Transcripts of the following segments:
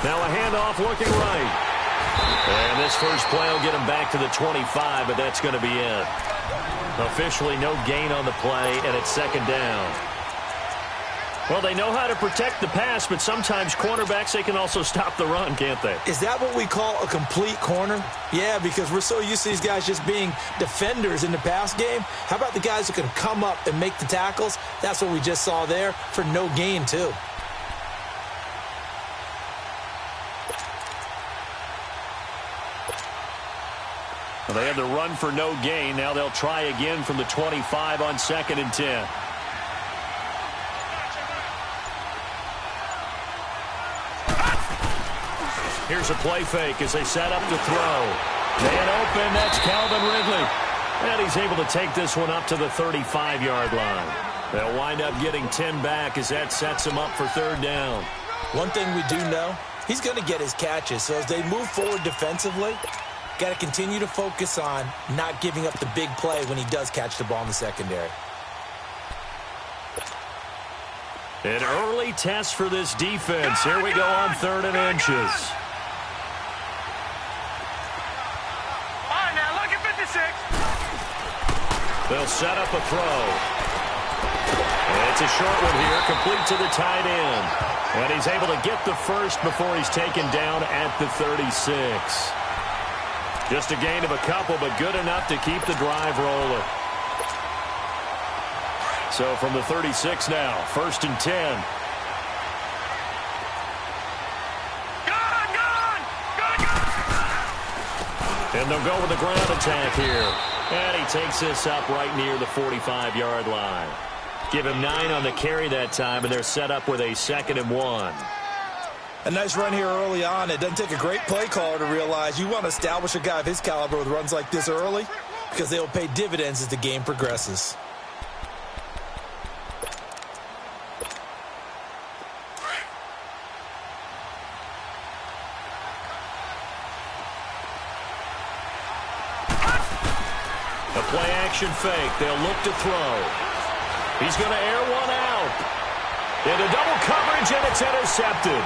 Now a handoff looking right. And this first play will get him back to the 25, but that's going to be it. Officially no gain on the play, and it's second down. Well, they know how to protect the pass, but sometimes cornerbacks, they can also stop the run, can't they? Is that what we call a complete corner? Yeah, because we're so used to these guys just being defenders in the pass game. How about the guys who can come up and make the tackles? That's what we just saw there for no gain, too. Well, they had the run for no gain. Now they'll try again from the 25 on 2nd and 10. Here's a play fake as they set up to throw. Man open, that's Calvin Ridley. And he's able to take this one up to the 35-yard line. They'll wind up getting 10 back as that sets him up for 3rd down. One thing we do know, he's going to get his catches. So as they move forward defensively, got to continue to focus on not giving up the big play when he does catch the ball in the secondary. An early test for this defense. Here we go on 3rd and inches. They'll set up a throw. It's a short one here, complete to the tight end. And he's able to get the first before he's taken down at the 36. Just a gain of a couple, but good enough to keep the drive rolling. So from the 36 now, 1st and 10. And they'll go with the ground attack here. And he takes this up right near the 45-yard line. Give him 9 on the carry that time, and they're set up with a 2nd and 1. A nice run here early on. It doesn't take a great play caller to realize you want to establish a guy of his caliber with runs like this early because they will pay dividends as the game progresses. A play-action fake. They'll look to throw. He's going to air one out. Into double coverage, and it's intercepted.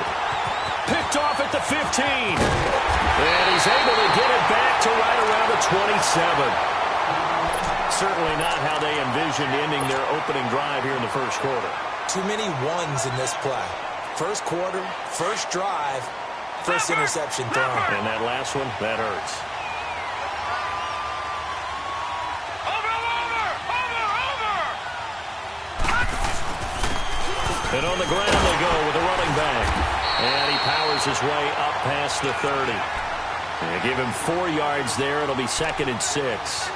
Picked off at the 15. And he's able to get it back to right around the 27. Certainly not how they envisioned ending their opening drive here in the first quarter. Too many ones in this play. First quarter, first drive, first interception thrown. And that last one, that hurts. And on the ground they go with a running back. And he powers his way up past the 30. And give him 4 yards there. It'll be 2nd and 6.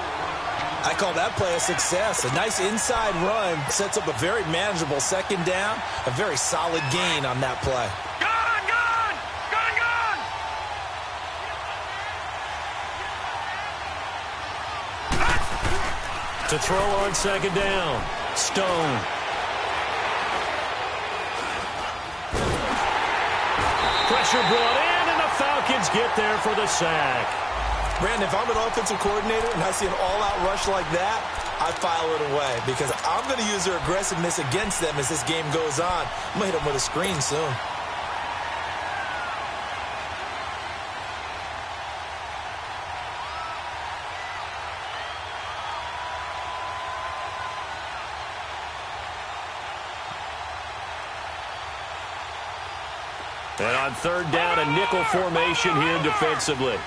I call that play a success. A nice inside run sets up a very manageable 2nd down. A very solid gain on that play. Gun! To throw on 2nd down. Stone. Pressure brought in, and the Falcons get there for the sack. Brandon, if I'm an offensive coordinator and I see an all-out rush like that, I file it away because I'm going to use their aggressiveness against them as this game goes on. I'm going to hit them with a screen soon. And on 3rd down, a nickel formation here defensively.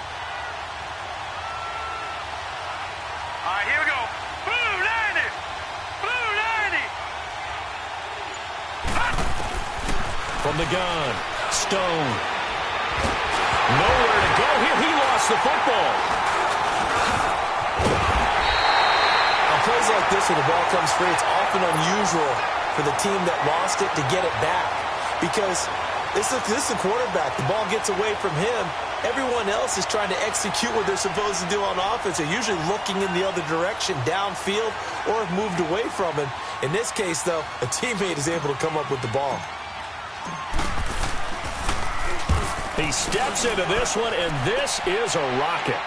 All right, here we go. Blue 90. Blue 90. From the gun, Stone. Nowhere to go here. He lost the football. On plays like this where the ball comes free, it's often unusual for the team that lost it to get it back because this is the quarterback. The ball gets away from him. Everyone else is trying to execute what they're supposed to do on offense. They're usually looking in the other direction, downfield, or have moved away from him. In this case, though, a teammate is able to come up with the ball. He steps into this one, and this is a rocket.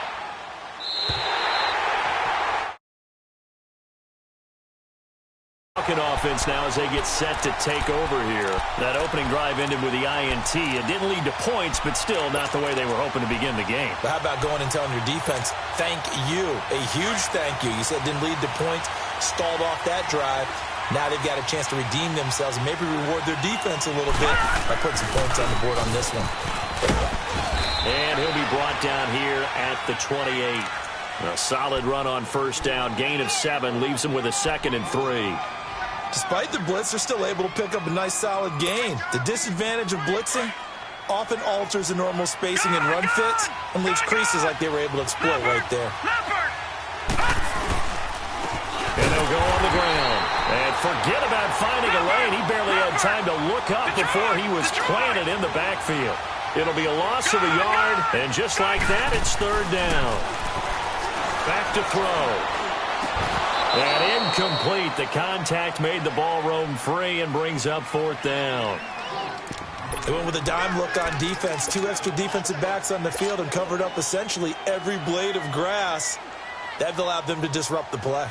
Falcon offense now as they get set to take over here. That opening drive ended with the INT. It didn't lead to points, but still not the way they were hoping to begin the game. But how about going and telling your defense, thank you, a huge thank you. You said it didn't lead to points, stalled off that drive. Now they've got a chance to redeem themselves and maybe reward their defense a little bit by putting some points on the board on this one. And he'll be brought down here at the 28. A solid run on first down. Gain of 7 leaves them with a 2nd and 3. Despite the blitz, they're still able to pick up a nice solid gain. The disadvantage of blitzing often alters the normal spacing and run fits and leaves creases like they were able to exploit right there. And they'll go on the ground. And forget about finding a lane. He barely had time to look up before he was planted in the backfield. It'll be a loss of a yard, and just like that, it's 3rd down. Back to throw. And incomplete. The contact made the ball roam free and brings up 4th down. They went with a dime look on defense. 2 extra defensive backs on the field and covered up essentially every blade of grass. That allowed them to disrupt the play.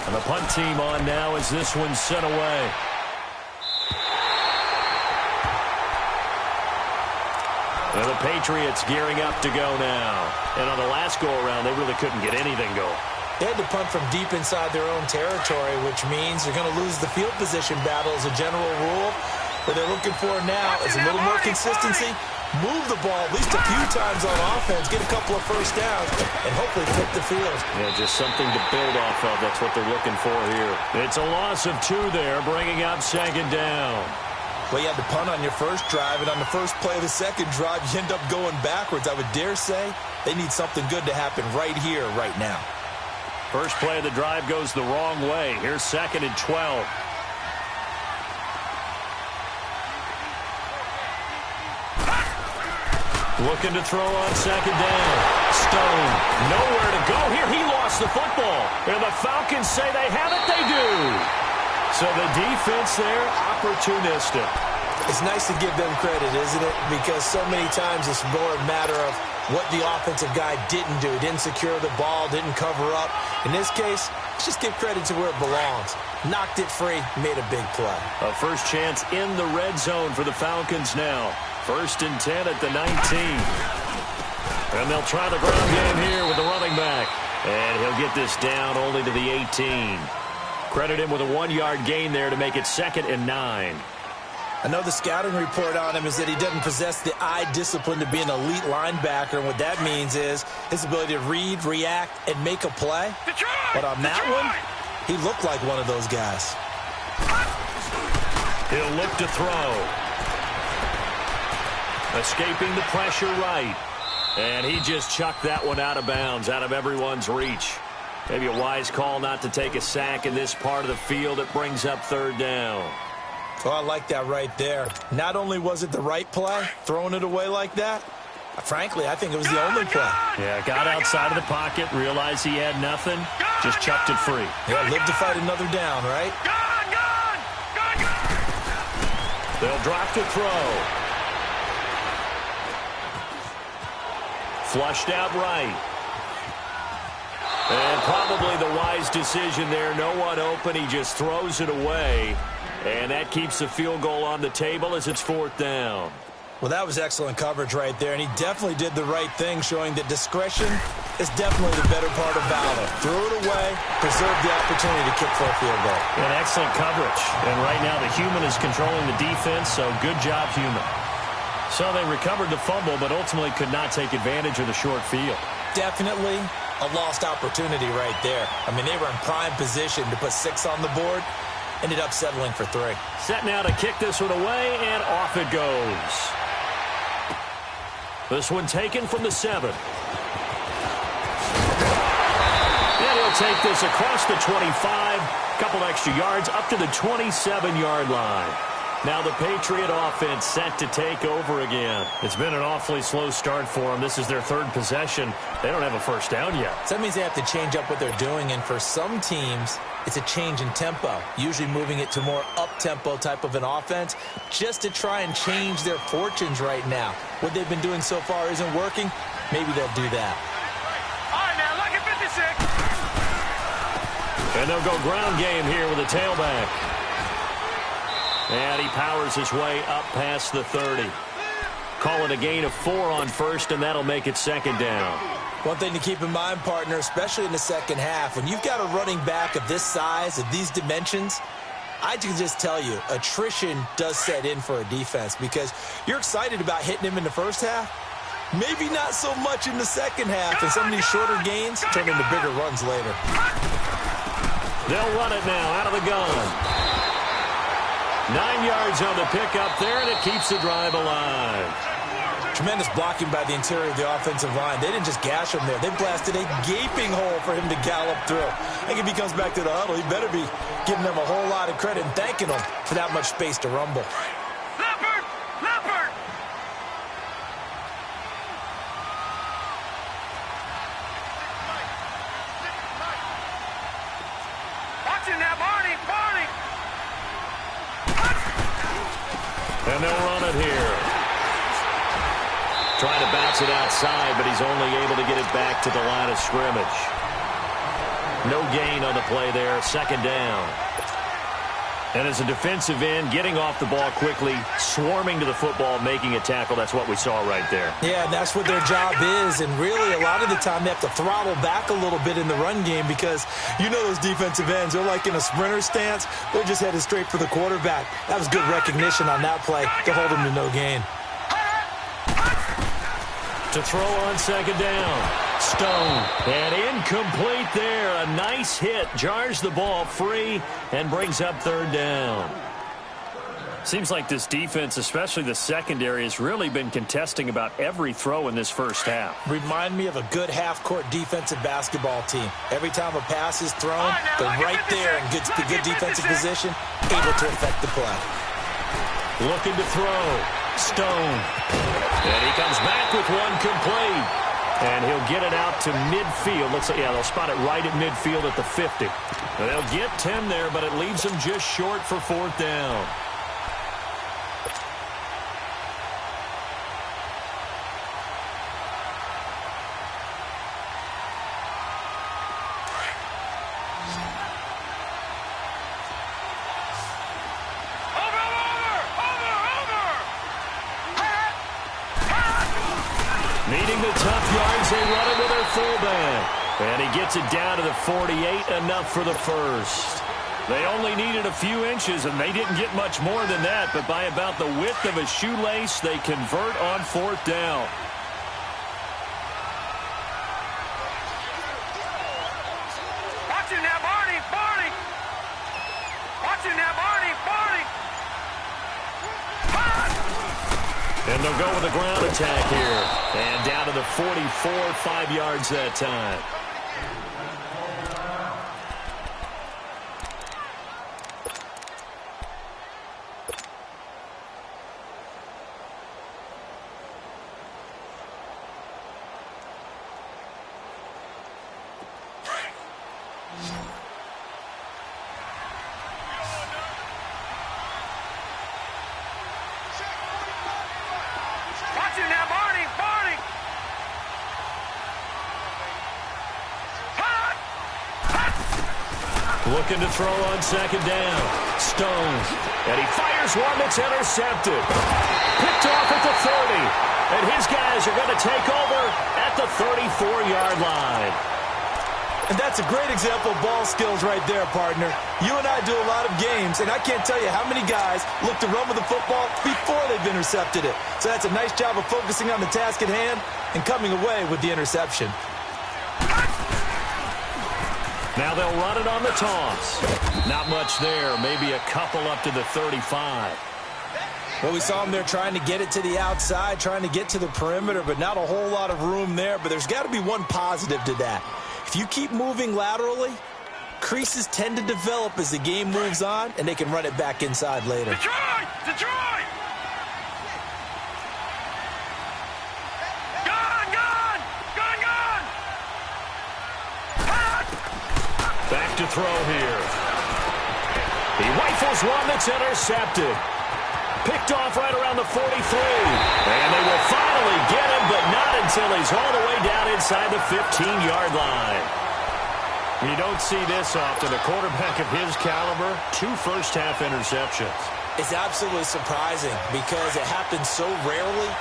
The punt team on now as this one's sent away. And the Patriots gearing up to go now. And on the last go-around, they really couldn't get anything going. They had to punt from deep inside their own territory, which means you're going to lose the field position battle as a general rule. What they're looking for now is a little more consistency. Move the ball at least a few times on offense, get a couple of first downs, and hopefully flip the field. Yeah, just something to build off of. That's what they're looking for here. It's a loss of 2 there, bringing up 2nd down. Well, you had to punt on your first drive, and on the first play of the second drive, you end up going backwards. I would dare say they need something good to happen right here, right now. First play of the drive goes the wrong way. Here's 2nd and 12. Looking to throw on 2nd down. Stone, nowhere to go here. He lost the football. And the Falcons say they have it. They do. So the defense there, opportunistic. It's nice to give them credit, isn't it? Because so many times it's more a matter of what the offensive guy didn't do. Didn't secure the ball, didn't cover up. In this case, let's just give credit to where it belongs. Knocked it free, made a big play. A first chance in the red zone for the Falcons now. 1st and 10 at the 19. And they'll try the ground game here with the running back. And he'll get this down only to the 18. Credit him with a 1-yard gain there to make it 2nd and 9. I know the scouting report on him is that he doesn't possess the eye discipline to be an elite linebacker. And what that means is his ability to read, react, and make a play. But on that one, he looked like one of those guys. He'll look to throw. Escaping the pressure right. And he just chucked that one out of bounds, out of everyone's reach. Maybe a wise call not to take a sack in this part of the field. It brings up 3rd down. Oh, I like that right there. Not only was it the right play, throwing it away like that, frankly, I think it was the only play. Yeah, got outside of the pocket, realized he had nothing, just chucked it free. Yeah, live to fight another down, right? They'll drop to throw. Flushed out right. And probably the wise decision there. No one open. He just throws it away. And that keeps the field goal on the table as it's 4th down. Well, that was excellent coverage right there. And he definitely did the right thing, showing that discretion is definitely the better part of valor. Threw it away, preserved the opportunity to kick for a field goal. And excellent coverage. And right now the human is controlling the defense, so good job, human. So they recovered the fumble, but ultimately could not take advantage of the short field. Definitely a lost opportunity right there. I mean, they were in prime position to put 6 on the board. Ended up settling for 3. Set now to kick this one away, and off it goes. This one taken from the 7. And he'll take this across the 25. Couple extra yards up to the 27-yard line. Now the Patriot offense set to take over again. It's been an awfully slow start for them. This is their third possession. They don't have a first down yet. So that means they have to change up what they're doing, and for some teams, it's a change in tempo, usually moving it to more up-tempo type of an offense just to try and change their fortunes right now. What they've been doing so far isn't working. Maybe they'll do that. All right, now, look at 56. And they'll go ground game here with a tailback. And he powers his way up past the 30. Call it a gain of 4 on first, and that'll make it second down. One thing to keep in mind, partner, especially in the second half, when you've got a running back of this size, of these dimensions, I can just tell you, attrition does set in for a defense because you're excited about hitting him in the first half. Maybe not so much in the second half, and some of these shorter gains turn into bigger runs later. They'll run it now out of the gun. 9 yards on the pickup there, and it keeps the drive alive. Tremendous blocking by the interior of the offensive line. They didn't just gash him there. They blasted a gaping hole for him to gallop through. I think if he comes back to the huddle, he better be giving them a whole lot of credit and thanking them for that much space to rumble. Leopard! Leopard! Watch him now, Barney! Barney! And they'll run it here. Trying to bounce it outside, but he's only able to get it back to the line of scrimmage. No gain on the play there. Second down. And as a defensive end, getting off the ball quickly, swarming to the football, making a tackle. That's what we saw right there. Yeah, and that's what their job is. And really, a lot of the time, they have to throttle back a little bit in the run game because you know those defensive ends, they're like in a sprinter stance. They're just headed straight for the quarterback. That was good recognition on that play to hold him to no gain. To throw on second down. Stone. And incomplete there. A nice hit. Jars the ball free and brings up third down. Seems like this defense, especially the secondary, has really been contesting about every throw in this first half. Remind me of a good half-court defensive basketball team. Every time a pass is thrown, they're right there in good defensive position, able to affect the play. Looking to throw. Stone. And he comes back with one complete. And he'll get it out to midfield. Looks like, yeah, they'll spot it right at midfield at the 50. And they'll get 10 there, but it leaves them just short for fourth down. Needing the tough yards, they run it with their fullback. And he gets it down to the 48, enough for the first. They only needed a few inches, and they didn't get much more than that, but by about the width of a shoelace, they convert on fourth down. Watch him now, Barney! Barney! Watch him now, Barney! Barney! And they'll go with a ground attack here. And down to the 44, 5 yards that time. Watch him now, Barney! Barney! Looking to throw on second down. Stone. And he fires one that's intercepted. Picked off at the 30. And his guys are going to take over at the 34-yard line. And that's a great example of ball skills right there, partner. You and I do a lot of games, and I can't tell you how many guys look to run with the football before they've intercepted it. So that's a nice job of focusing on the task at hand and coming away with the interception. Now they'll run it on the toss. Not much there. Maybe a couple up to the 35. Well, we saw them there trying to get it to the outside, trying to get to the perimeter, but not a whole lot of room there. But there's got to be one positive to that. If you keep moving laterally, creases tend to develop as the game moves on, and they can run it back inside later. Detroit! Detroit! Gone, gone! Gone, gone! Back to throw here. He rifles one that's intercepted. Picked off right around the 43. And they will finally get him, but not until he's all the way down inside the 15-yard line. You don't see this often. A quarterback of his caliber, 2 first-half interceptions. It's absolutely surprising because it happens so rarely.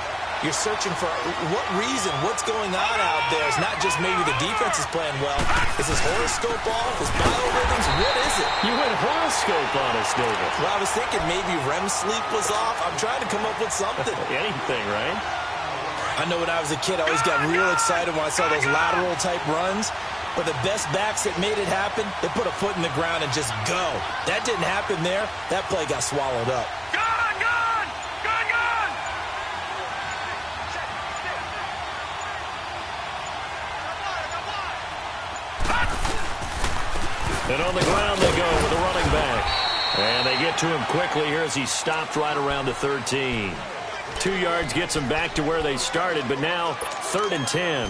You're searching for what reason, what's going on out there. It's not just maybe the defense is playing well. Is his horoscope off? His biorhythms? What is it? You went horoscope on us, David. Well, I was thinking maybe REM sleep was off. I'm trying to come up with something. Anything, right? I know when I was a kid, I always got real excited when I saw those lateral-type runs. But the best backs that made it happen, they put a foot in the ground and just go. That didn't happen there. That play got swallowed up. Gone, gone! Gone, gone! And on the ground they go with the running back. And they get to him quickly here as he stopped right around the 13. 2 yards gets them back to where they started, but now 3rd and 10.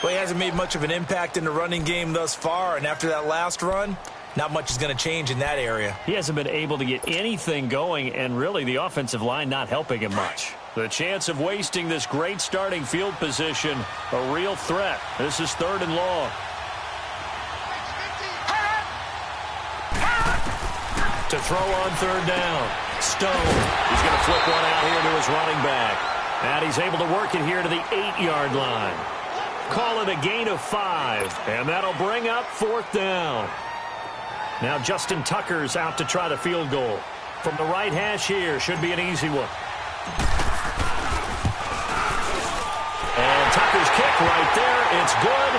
Well, he hasn't made much of an impact in the running game thus far, and after that last run, not much is going to change in that area. He hasn't been able to get anything going, and really the offensive line not helping him much. The chance of wasting this great starting field position, a real threat. This is 3rd and long. To throw on 3rd down. Stone. He's going to flip one out here to his running back. And he's able to work it here to the 8-yard line. Call it a gain of 5, and that'll bring up 4th down. Now Justin Tucker's out to try the field goal. From the right hash here, should be an easy one. And Tucker's kick right there, it's good,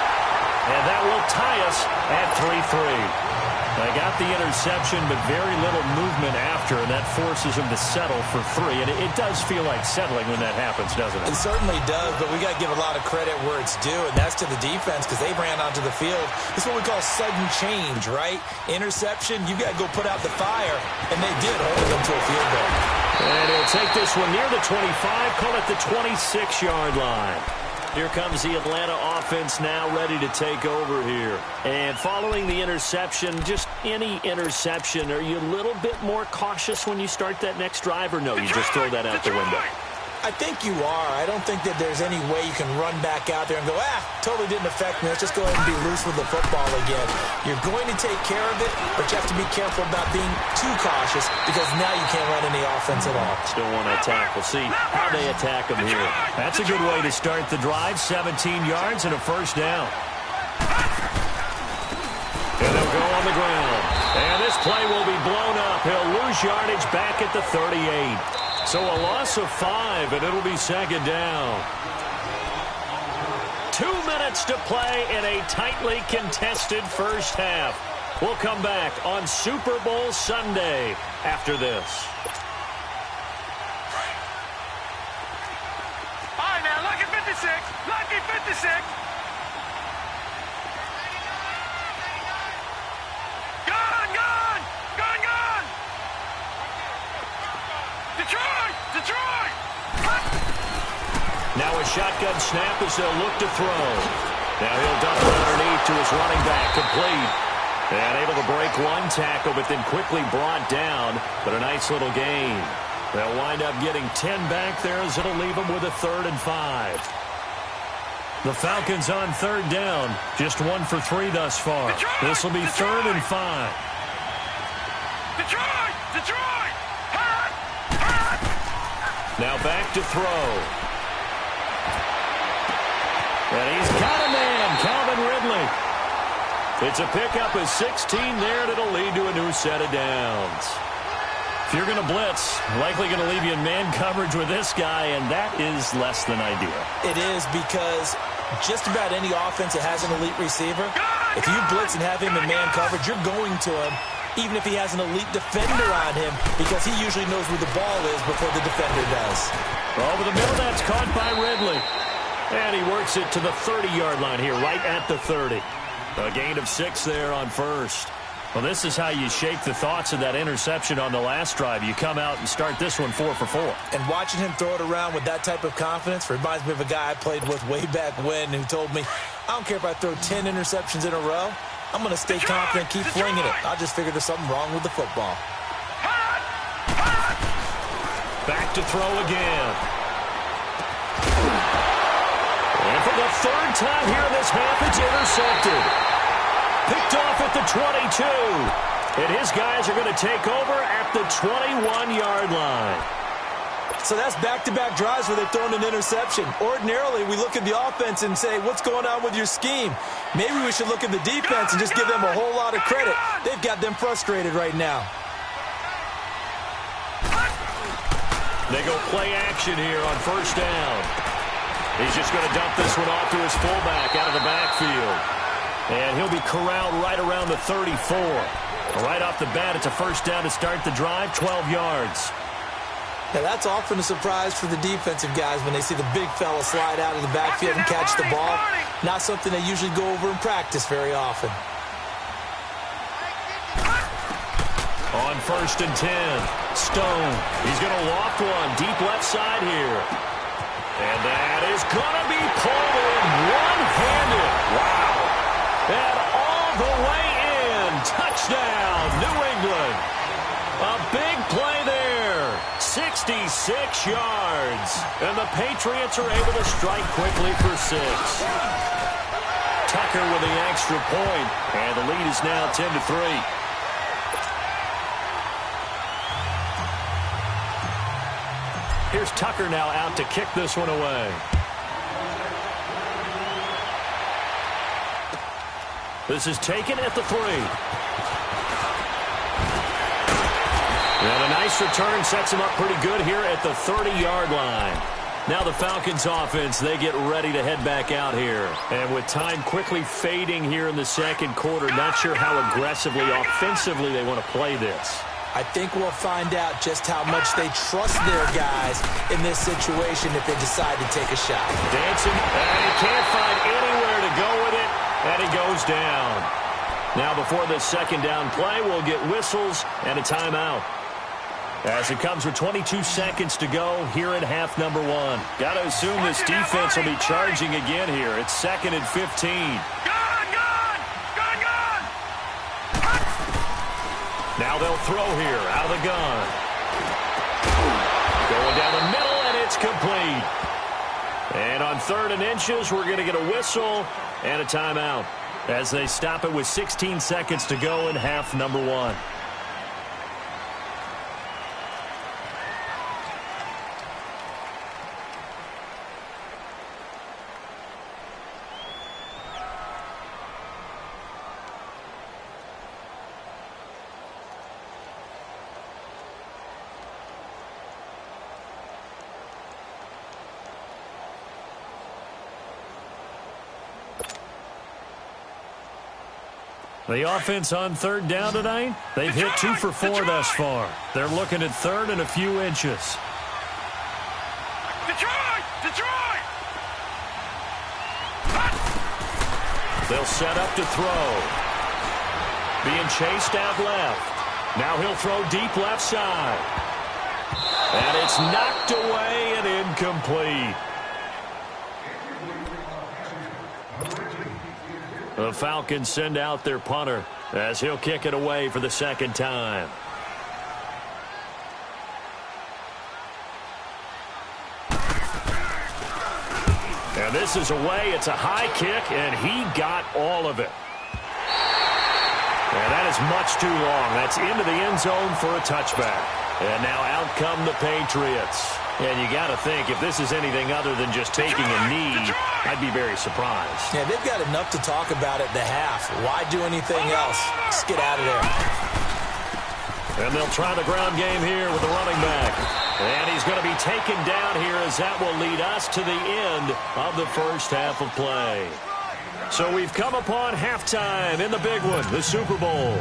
and that will tie us at 3-3. They got the interception, but very little movement after, and that forces them to settle for 3. And it does feel like settling when that happens, doesn't it? It certainly does, but we got to give a lot of credit where it's due, and that's to the defense because they ran onto the field. It's what we call sudden change, right? Interception, you got to go put out the fire, and they did, holding them to a field goal. And he'll take this one near the 25, call it the 26-yard line. Here comes the Atlanta offense now ready to take over here. And following the interception, just any interception, are you a little bit more cautious when you start that next drive, or no, you just throw that out the window? I think you are. I don't think that there's any way you can run back out there and go, totally didn't affect me. Let's just go ahead and be loose with the football again. You're going to take care of it, but you have to be careful about being too cautious because now you can't run any offense at all. Still want to attack. We'll see how they attack them here. That's a good way to start the drive. 17 yards and a 1st down. And they'll go on the ground. And this play will be blown up. He'll lose yardage back at the 38. So a loss of 5, and it'll be 2nd down. 2 minutes to play in a tightly contested first half. We'll come back on Super Bowl Sunday after this. All right, now, lucky 56. Lucky 56. Gone, gone. Gone, gone. Detroit! Detroit! Now a shotgun snap as they'll look to throw. Now he'll dump it underneath to his running back, complete. And able to break one tackle, but then quickly brought down. But a nice little gain. They'll wind up getting 10 back there as it'll leave them with a 3rd and 5. The Falcons on 3rd down. Just 1 for 3 thus far. This will be 3rd and 5. Detroit! Detroit! Now back to throw. And he's got a man, Calvin Ridley. It's a pickup of 16 there, and it'll lead to a new set of downs. If you're going to blitz, likely going to leave you in man coverage with this guy, and that is less than ideal. It is because just about any offense that has an elite receiver, if you blitz and have him in man coverage, you're going to him, even if he has an elite defender on him, because he usually knows where the ball is before the defender does. Over the middle, that's caught by Ridley. And he works it to the 30-yard line here, right at the 30. A gain of 6 there on 1st. Well, this is how you shake the thoughts of that interception on the last drive. You come out and start this one 4 for 4. And watching him throw it around with that type of confidence reminds me of a guy I played with way back when who told me, I don't care if I throw 10 interceptions in a row. I'm going to stay confident, keep flinging it. I just figured there's something wrong with the football. Back to throw again. And for the third time here in this half, it's intercepted. Picked off at the 22. And his guys are going to take over at the 21-yard line. So that's back-to-back drives where they've thrown an interception. Ordinarily, we look at the offense and say, what's going on with your scheme? Maybe we should look at the defense and just give them a whole lot of credit. They've got them frustrated right now. They go play action here on first down. He's just going to dump this one off to his fullback out of the backfield. And he'll be corralled right around the 34. Right off the bat, it's a first down to start the drive, 12 yards. Now, that's often a surprise for the defensive guys when they see the big fella slide out of the backfield and catch the ball. Not something they usually go over in practice very often. On first and 10, Stone. He's going to loft one deep left side here. And that is going to be pulled in one-handed. Wow. And all the way in. Touchdown, New England. A big play there. 66 yards. And the Patriots are able to strike quickly for 6. Tucker with the extra point. And the lead is now 10-3. Here's Tucker now out to kick this one away. This is taken at the 3. And a nice return sets him up pretty good here at the 30-yard line. Now the Falcons offense, they get ready to head back out here. And with time quickly fading here in the second quarter, not sure how aggressively, offensively they want to play this. I think we'll find out just how much they trust their guys in this situation if they decide to take a shot. Dancing, and he can't find anywhere to go with it, and he goes down. Now before this second down play, we'll get whistles and a timeout. As it comes with 22 seconds to go here in half number 1. Got to assume this defense will be charging again here. It's 2nd and 15. Now they'll throw here out of the gun. Going down the middle, and it's complete. And on 3rd and inches, we're going to get a whistle and a timeout as they stop it with 16 seconds to go in half number 1. The offense on 3rd down tonight, they've hit 2 for 4 thus far. They're looking at 3rd and a few inches. Detroit! They'll set up to throw. Being chased out left. Now he'll throw deep left side. And it's knocked away and incomplete. The Falcons send out their punter as he'll kick it away for the second time. And this is away. It's a high kick, and he got all of it. And that is much too long. That's into the end zone for a touchback. And now out come the Patriots. And you got to think, if this is anything other than just taking a knee, I'd be very surprised. Yeah, they've got enough to talk about at the half. Why do anything else? Just get out of there. And they'll try the ground game here with the running back. And he's going to be taken down here as that will lead us to the end of the first half of play. So we've come upon halftime in the big one, the Super Bowl.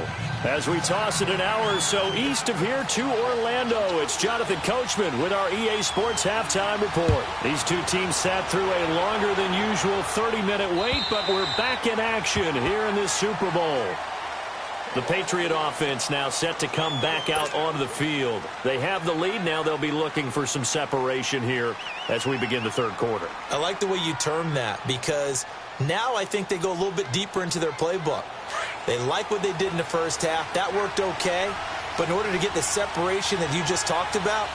As we toss it an hour or so east of here to Orlando, it's Jonathan Coachman with our EA Sports Halftime Report. These two teams sat through a longer than usual 30-minute wait, but we're back in action here in this Super Bowl. The Patriot offense now set to come back out onto the field. They have the lead. Now they'll be looking for some separation here as we begin the third quarter. I like the way you term that because now I think they go a little bit deeper into their playbook. They like what they did in the first half. That worked okay. But in order to get the separation that you just talked about,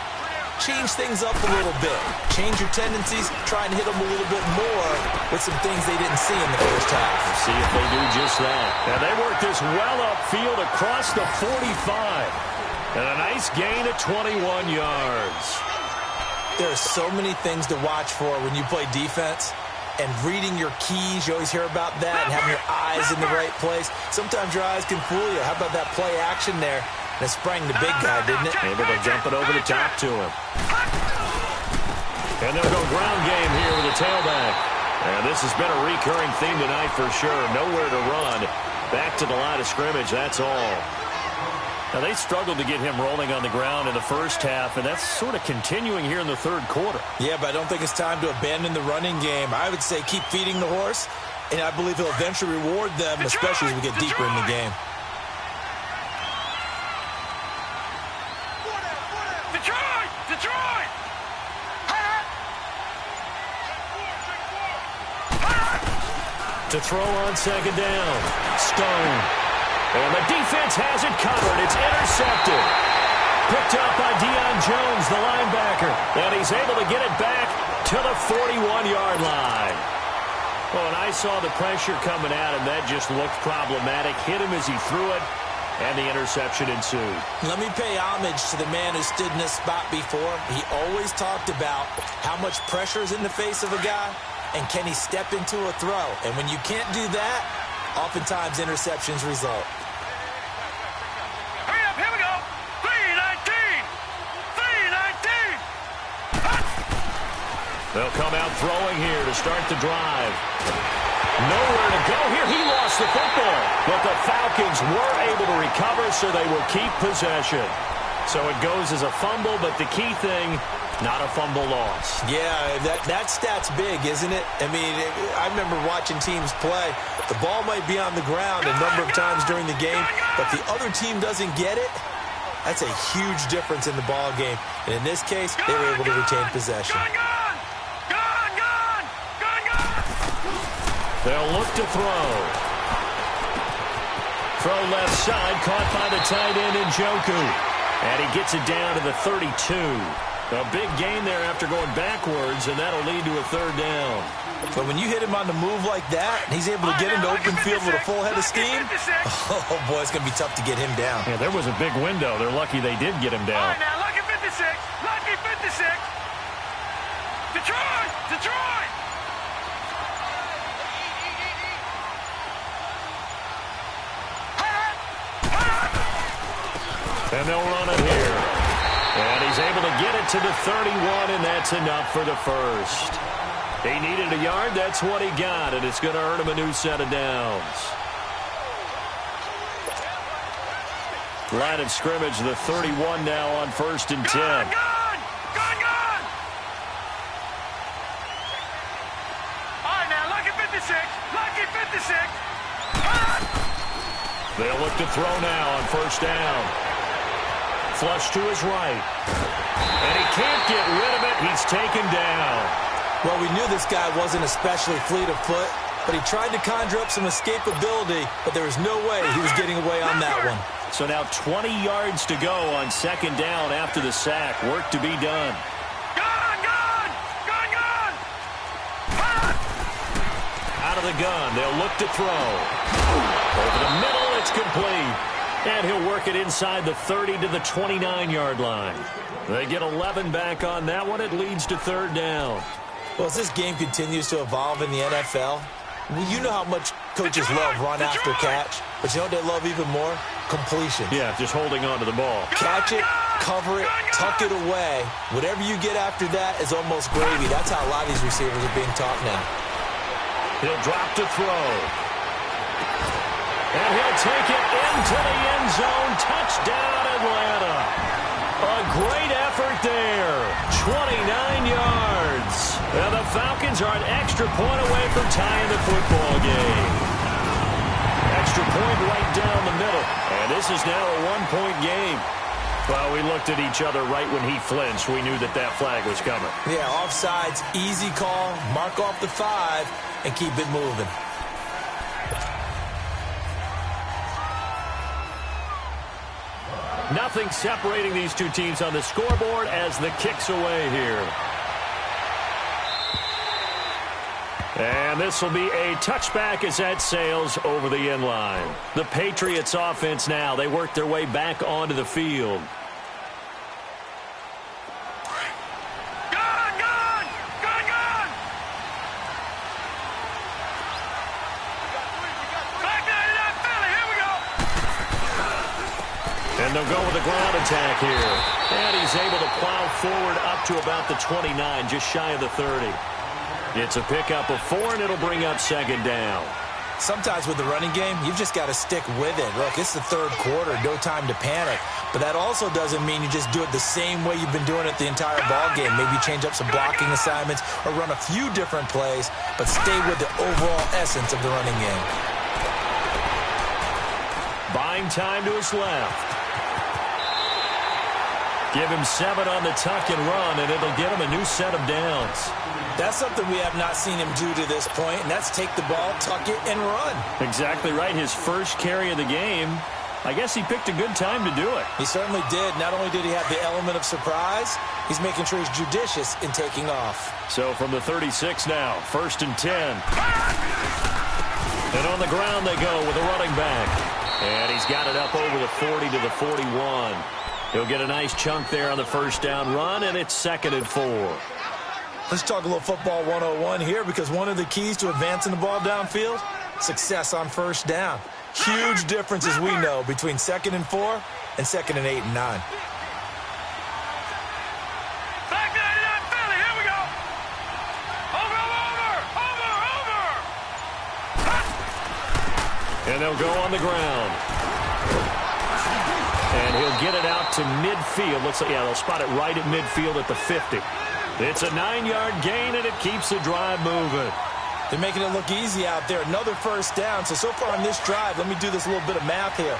change things up a little bit. Change your tendencies. Try and hit them a little bit more with some things they didn't see in the first half. We'll see if they do just that. And they work this well upfield across the 45. And a nice gain of 21 yards. There are so many things to watch for when you play defense. And reading your keys, you always hear about that, and having your eyes in the right place. Sometimes your eyes can fool you. How about that play action there? And it sprang the big guy, didn't it? Able to jump it over the top to him. And they'll go ground game here with the tailback. And this has been a recurring theme tonight for sure. Nowhere to run. Back to the line of scrimmage, that's all. Now, they struggled to get him rolling on the ground in the first half, and that's sort of continuing here in the third quarter. Yeah, but I don't think it's time to abandon the running game. I would say keep feeding the horse, and I believe he'll eventually reward them, especially as we get deeper in the game. Detroit! To throw on second down. Stone. And the defense has it covered. It's intercepted. Picked up by Deion Jones, the linebacker. And he's able to get it back to the 41-yard line. Well, and I saw the pressure coming at him. That just looked problematic. Hit him as he threw it, and the interception ensued. Let me pay homage to the man who stood in this spot before. He always talked about how much pressure is in the face of a guy, and can he step into a throw. And when you can't do that, oftentimes interceptions result. Hurry up, here we go. 3-19. They'll come out throwing here to start the drive. Nowhere to go here. He lost the football. But the Falcons were able to recover, so they will keep possession. So it goes as a fumble, but the key thing, not a fumble loss. Yeah, that stat's big, isn't it? I mean, I remember watching teams play. The ball might be on the ground a number of times during the game, but the other team doesn't get it. That's a huge difference in the ball game. And in this case, they were able to retain possession. They'll look to throw. Throw left side, caught by the tight end Njoku. And he gets it down to the 32. A big gain there after going backwards, and that'll lead to a third down. But when you hit him on the move like that, and he's able to get into open field with a full head of steam, oh, boy, it's going to be tough to get him down. Yeah, there was a big window. They're lucky they did get him down. All right, now, lucky 56. Lucky 56. Detroit! And they'll run it here. And he's able to get it to the 31, and that's enough for the first. He needed a yard. That's what he got, and it's going to earn him a new set of downs. Line of scrimmage, the 31 now on 1st and 10. Gone! All right, now, lucky 56. They'll look to throw now on 1st down. Flush to his right. And he can't get rid of it. He's taken down. Well, we knew this guy wasn't especially fleet of foot, but he tried to conjure up some escapability, but there was no way he was getting away on that one. So now 20 yards to go on 2nd down after the sack. Work to be done. Gone! Out of the gun. They'll look to throw. Over the middle, it's complete. And he'll work it inside the 30 to the 29-yard line. They get 11 back on that one. It leads to 3rd down. Well, as this game continues to evolve in the NFL, you know how much coaches love run after catch, but you know what they love even more? Completion. Yeah, just holding on to the ball. Catch it, cover it, tuck it away. Whatever you get after that is almost gravy. That's how a lot of these receivers are being taught now. He'll drop to throw. And he'll take it into the end zone. Touchdown, Atlanta. A great effort there. 29 yards. And the Falcons are an extra point away from tying the football game. And extra point right down the middle. And this is now a one-point game. Well, we looked at each other right when he flinched. We knew that that flag was coming. Yeah, offsides, easy call. Mark off the 5 and keep it moving. Nothing separating these two teams on the scoreboard as the kick's away here. And this will be a touchback as that sails over the end line. The Patriots offense now. They work their way back onto the field. And they'll go with a ground attack here. And he's able to plow forward up to about the 29, just shy of the 30. It's a pickup of 4, and it'll bring up second down. Sometimes with the running game, you've just got to stick with it. Look, it's the third quarter, no time to panic. But that also doesn't mean you just do it the same way you've been doing it the entire ball game. Maybe change up some blocking assignments or run a few different plays, but stay with the overall essence of the running game. Buying time to his left. Give him 7 on the tuck and run, and it'll get him a new set of downs. That's something we have not seen him do to this point, and that's take the ball, tuck it, and run. Exactly right. His first carry of the game. I guess he picked a good time to do it. He certainly did. Not only did he have the element of surprise, he's making sure he's judicious in taking off. So from the 36 now, 1st and 10. And on the ground they go with a running back. And he's got it up over the 40 to the 41. He'll get a nice chunk there on the first down run, and it's 2nd and 4. Let's talk a little football 101 here, because one of the keys to advancing the ball downfield, success on first down. Huge differences we know between 2nd and 4 and 2nd and 8 and 9. Here we go. Over. And they'll go on the ground. And he'll get it out to midfield. Looks like, yeah, they'll spot it right at midfield at the 50. It's a 9-yard gain, and it keeps the drive moving. They're making it look easy out there. Another first down. So far on this drive, let me do this little bit of math here.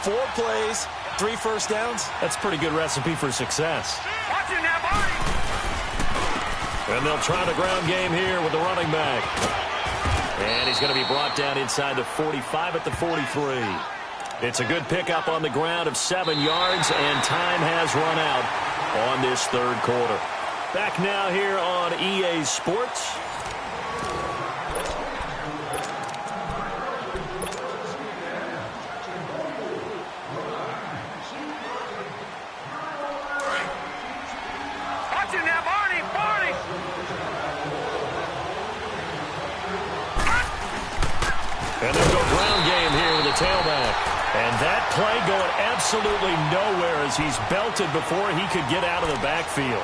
4 plays, 3 first downs. That's a pretty good recipe for success. Watch it now, Barney. And they'll try the ground game here with the running back. And he's going to be brought down inside the 45 at the 43. It's a good pickup on the ground of 7 yards, and time has run out on this third quarter. Back now here on EA Sports. Watch it now, Barney. And they'll go ground game here with the tailback. And that play going absolutely nowhere as he's belted before he could get out of the backfield.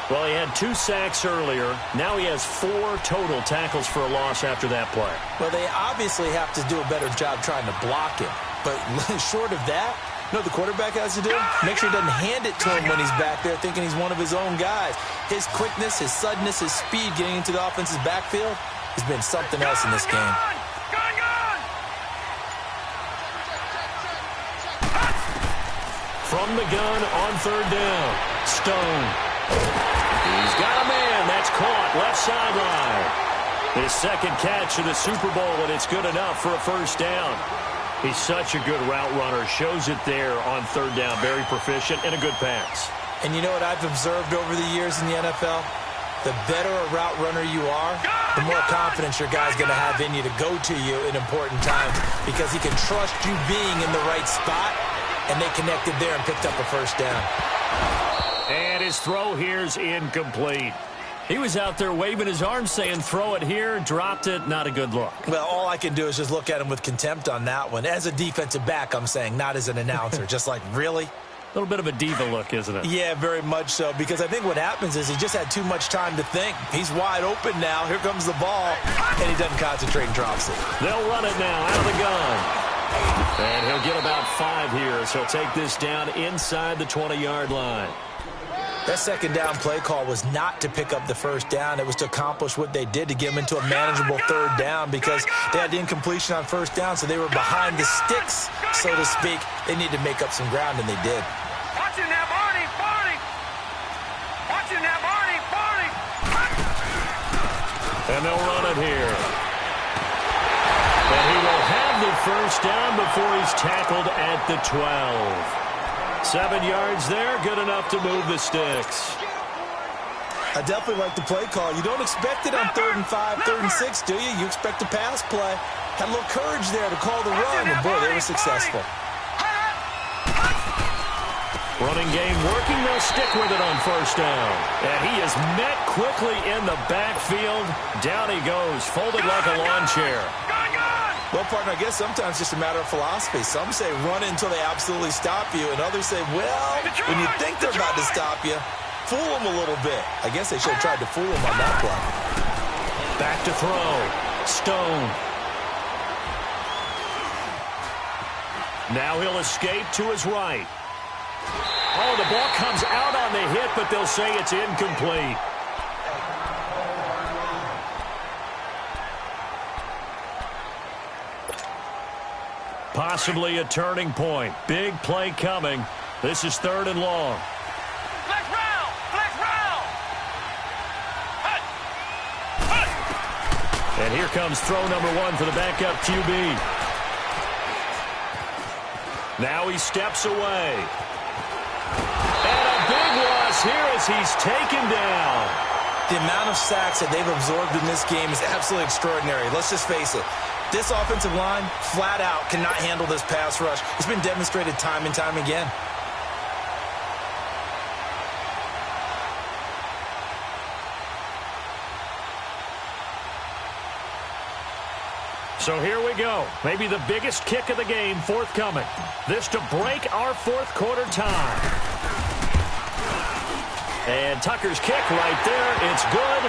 Well, he had 2 sacks earlier. Now he has 4 total tackles for a loss after that play. Well, they obviously have to do a better job trying to block him. But short of that, you know what the quarterback has to do? Make sure he doesn't hand it to him when he's back there thinking he's one of his own guys. His quickness, his suddenness, his speed getting into the offense's backfield has been something else in this game. From the gun on third down, Stone. He's got a man. That's caught left sideline. His second catch of the Super Bowl, and it's good enough for a first down. He's such a good route runner. Shows it there on third down. Very proficient and a good pass. And you know what I've observed over the years in the NFL? The better a route runner you are, the more confidence your guy's going to have in you to go to you in important times, because he can trust you being in the right spot, and they connected there and picked up a first down. And his throw here's incomplete. He was out there waving his arms saying, throw it here, dropped it, not a good look. Well, all I can do is just look at him with contempt on that one. As a defensive back, I'm saying, not as an announcer. Just like, really? A little bit of a diva look, isn't it? Yeah, very much so, because I think what happens is he just had too much time to think. He's wide open now. Here comes the ball, and he doesn't concentrate and drops it. They'll run it now out of the gun. And he'll get about 5 here, so he'll take this down inside the 20-yard line. That second down play call was not to pick up the first down. It was to accomplish what they did to get them into a manageable third down because they had incompletion on first down, so they were behind the sticks, so to speak. They needed to make up some ground, and they did. Watch him now, Barney! Barney! Watch him now, Barney! Barney! And they'll run it here. And he will have the first down before he's tackled at the 12. 7 yards there, good enough to move the sticks. I definitely like the play call. You don't expect it on 3rd and 5, 3rd and 6, do you? You expect a pass play. Had a little courage there to call the run, and boy, they were successful. Running game working, they'll stick with it on first down. And he is met quickly in the backfield. Down he goes, folded like a lawn chair. Well, partner, I guess sometimes it's just a matter of philosophy. Some say run until they absolutely stop you, and others say, well, when you think they're about to stop you, fool them a little bit. I guess they should have tried to fool them on that play. Back to throw. Stone. Now he'll escape to his right. Oh, the ball comes out on the hit, but they'll say it's incomplete. Possibly a turning point. Big play coming. This is 3rd and long. Flex round! Flex round! Hut! Hut! And here comes throw number 1 for the backup QB. Now he steps away. And a big loss here as he's taken down. The amount of sacks that they've absorbed in this game is absolutely extraordinary. Let's just face it. This offensive line, flat out, cannot handle this pass rush. It's been demonstrated time and time again. So here we go. Maybe the biggest kick of the game forthcoming. This to break our 4th quarter tie. And Tucker's kick right there. It's good.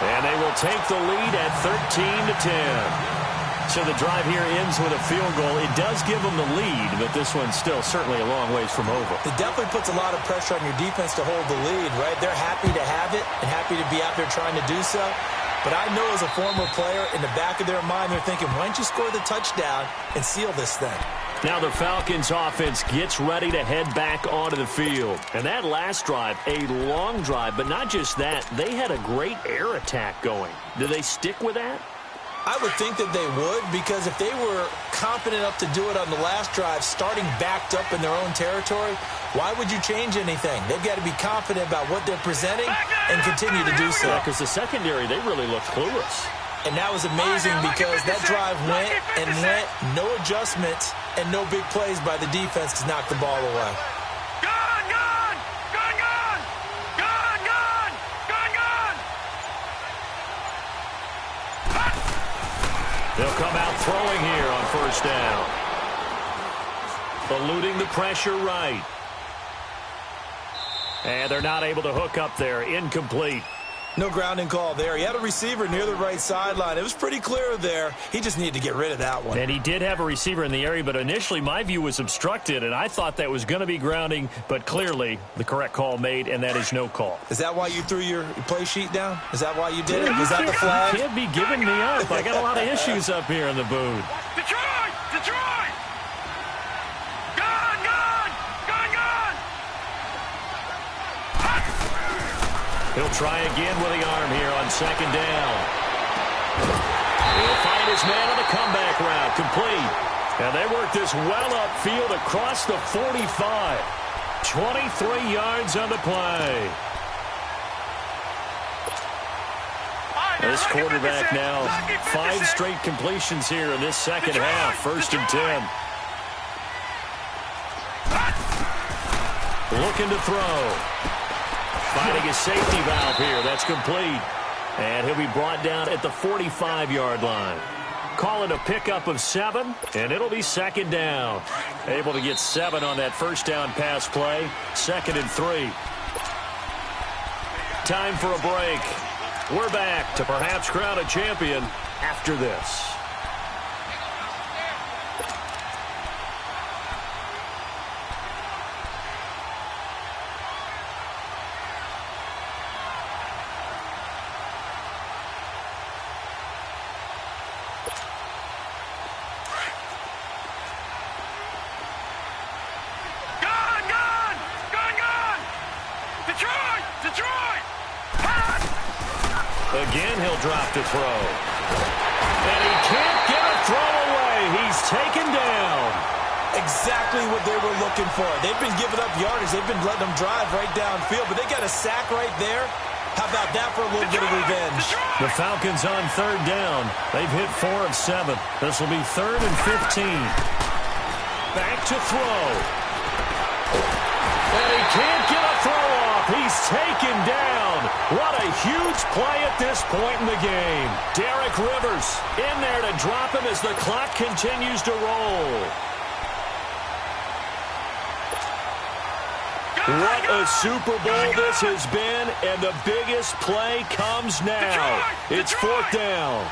And they will take the lead at 13-10. So the drive here ends with a field goal. It does give them the lead, but this one's still certainly a long ways from over. It definitely puts a lot of pressure on your defense to hold the lead, right? They're happy to have it and happy to be out there trying to do so. But I know as a former player, in the back of their mind, they're thinking, why don't you score the touchdown and seal this thing? Now the Falcons offense gets ready to head back onto the field. And that last drive, a long drive, but not just that, they had a great air attack going. Do they stick with that? I would think that they would, because if they were confident enough to do it on the last drive, starting backed up in their own territory, why would you change anything? They've got to be confident about what they're presenting and continue to do so. Yeah, because the secondary, they really looked clueless. And that was amazing because that drive went and went, no adjustments and no big plays by the defense to knock the ball away. Gun! Gun! Gun! Gun! Gun! Gun! Gun! Gun! They'll come out throwing here on first down. Eluding the pressure right. And they're not able to hook up there. Incomplete. No grounding call there. He had a receiver near the right sideline. It was pretty clear there. He just needed to get rid of that one. And he did have a receiver in the area, but initially my view was obstructed, and I thought that was going to be grounding, but clearly the correct call made, and that is no call. Is that why you threw your play sheet down? Is that why you did it? Was that the flag? You can't be giving me up. I got a lot of issues up here in the booth. Detroit! Detroit! Gun! Gun! Gun! Gun! He'll try again with the arm here on second down. He'll find his man on the comeback route. Complete. And they work this well upfield across the 45. 23 yards on the play. This quarterback now, 5 straight completions here in this second half. First and 10. Looking to throw. Finding a safety valve here. That's complete. And he'll be brought down at the 45-yard line. Call it a pickup of 7, and it'll be second down. Able to get 7 on that first down pass play. 2nd and 3. Time for a break. We're back to perhaps crown a champion after this. Again, he'll drop to throw. And he can't get a throw away. He's taken down. Exactly what they were looking for. They've been giving up yardage. They've been letting them drive right downfield, but they got a sack right there. How about that for a little bit of revenge? The Falcons on third down. They've hit 4 of 7. This will be 3rd and 15. Back to throw. And he can't get a throw off. He's taken down. What a huge play at this point in the game. Derek Rivers in there to drop him as the clock continues to roll. What a Super Bowl this has been, and the biggest play comes now. It's 4th down.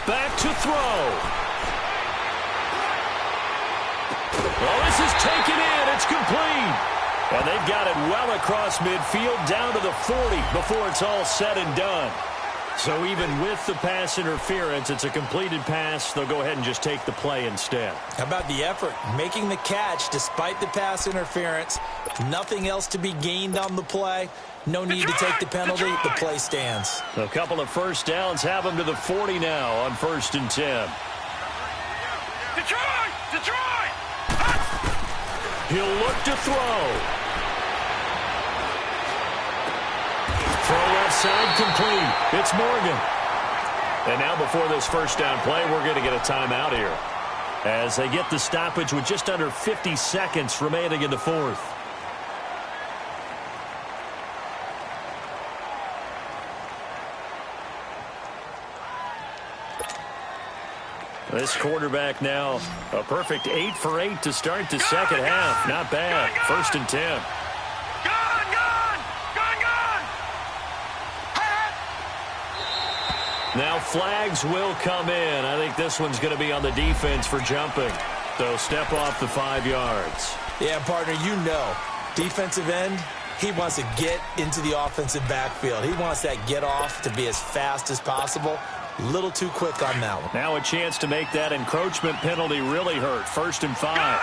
Back to throw. Well, this is taken in. It's complete. And they've got it well across midfield down to the 40 before it's all said and done. So even with the pass interference, it's a completed pass. They'll go ahead and just take the play instead. How about the effort? Making the catch despite the pass interference. Nothing else to be gained on the play. No need to take the penalty. The play stands. A couple of first downs have them to the 40 now on 1st and 10. Detroit! He'll look to throw. Throw left side complete. It's Morgan. And now before this first down play, we're going to get a timeout here as they get the stoppage with just under 50 seconds remaining in the 4th. This quarterback now a perfect 8 for 8 to start the second half. Not bad. 1st and 10. Now flags will come in. I think this one's going to be on the defense for jumping. So step off the 5 yards. Yeah, partner, you know, defensive end, he wants to get into the offensive backfield. He wants that get off to be as fast as possible. A little too quick on that one. Now a chance to make that encroachment penalty really hurt. 1st and 5.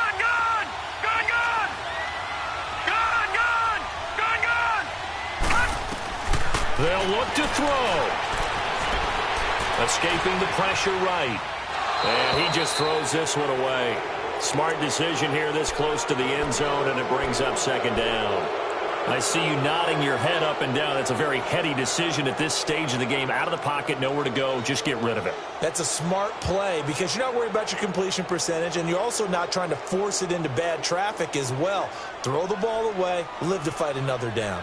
They'll look to throw. Escaping the pressure right. And he just throws this one away. Smart decision here this close to the end zone, and it brings up 2nd down. I see you nodding your head up and down. It's a very heady decision at this stage of the game. Out of the pocket, nowhere to go. Just get rid of it. That's a smart play because you're not worried about your completion percentage, and you're also not trying to force it into bad traffic as well. Throw the ball away, live to fight another down.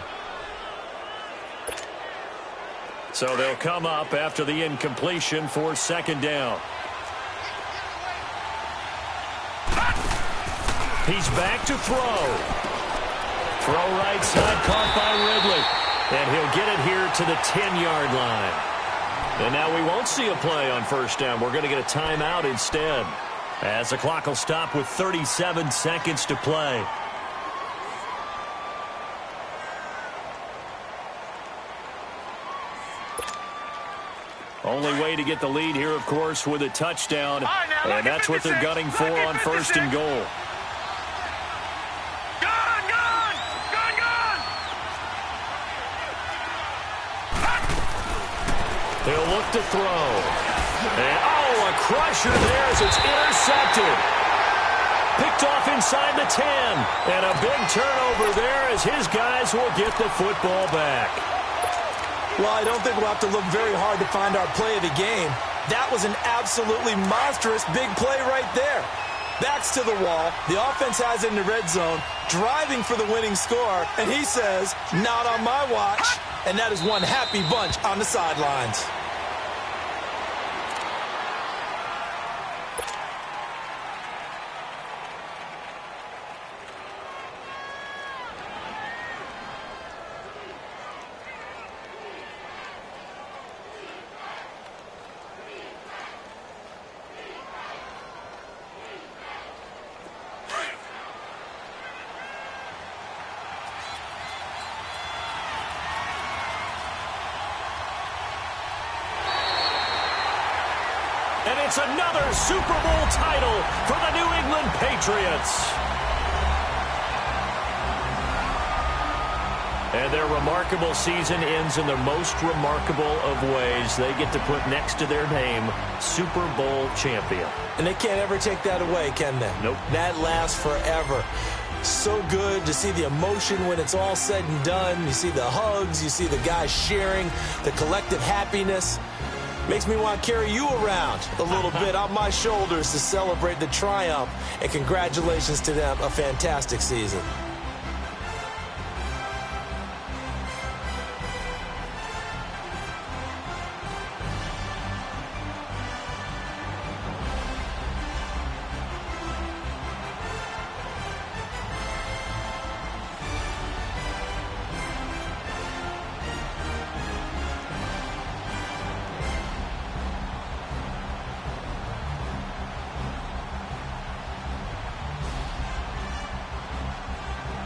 So they'll come up after the incompletion for 2nd down. He's back to throw. Throw right side, caught by Ridley. And he'll get it here to the 10-yard line. And now we won't see a play on 1st down. We're going to get a timeout instead, as the clock will stop with 37 seconds to play. Only way to get the lead here, of course, with a touchdown. And that's what they're gunning for on 1st and goal. He'll look to throw. And, a crusher there as it's intercepted. Picked off inside the 10. And a big turnover there as his guys will get the football back. Well, I don't think we'll have to look very hard to find our play of the game. That was an absolutely monstrous big play right there. Backs to the wall. The offense has it in the red zone, driving for the winning score. And he says, not on my watch. And that is one happy bunch on the sidelines. It's another Super Bowl title for the New England Patriots. And their remarkable season ends in the most remarkable of ways. They get to put next to their name, Super Bowl champion. And they can't ever take that away, can they? Nope. That lasts forever. So good to see the emotion when it's all said and done. You see the hugs, you see the guys sharing, the collective happiness. Makes me want to carry you around a little bit on my shoulders to celebrate the triumph. And congratulations to them, a fantastic season.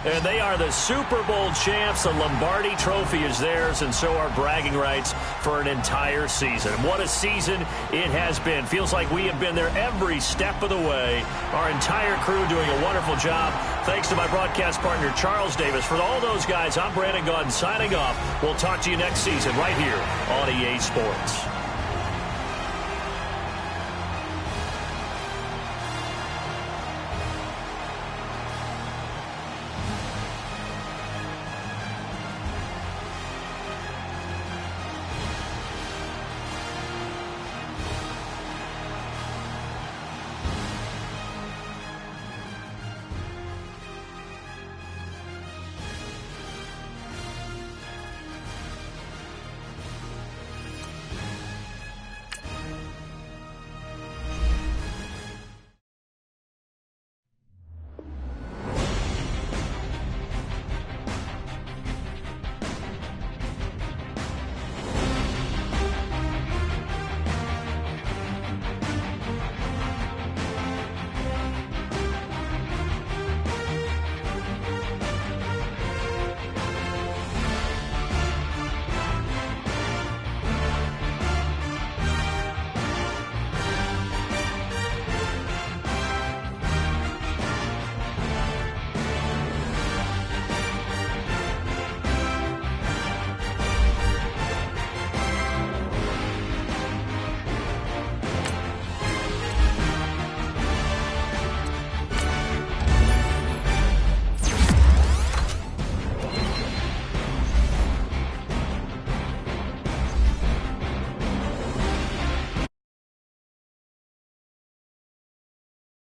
And they are the Super Bowl champs. The Lombardi Trophy is theirs, and so are bragging rights for an entire season. What a season it has been. Feels like we have been there every step of the way. Our entire crew doing a wonderful job. Thanks to my broadcast partner, Charles Davis. For all those guys, I'm Brandon Gaudin signing off. We'll talk to you next season right here on EA Sports.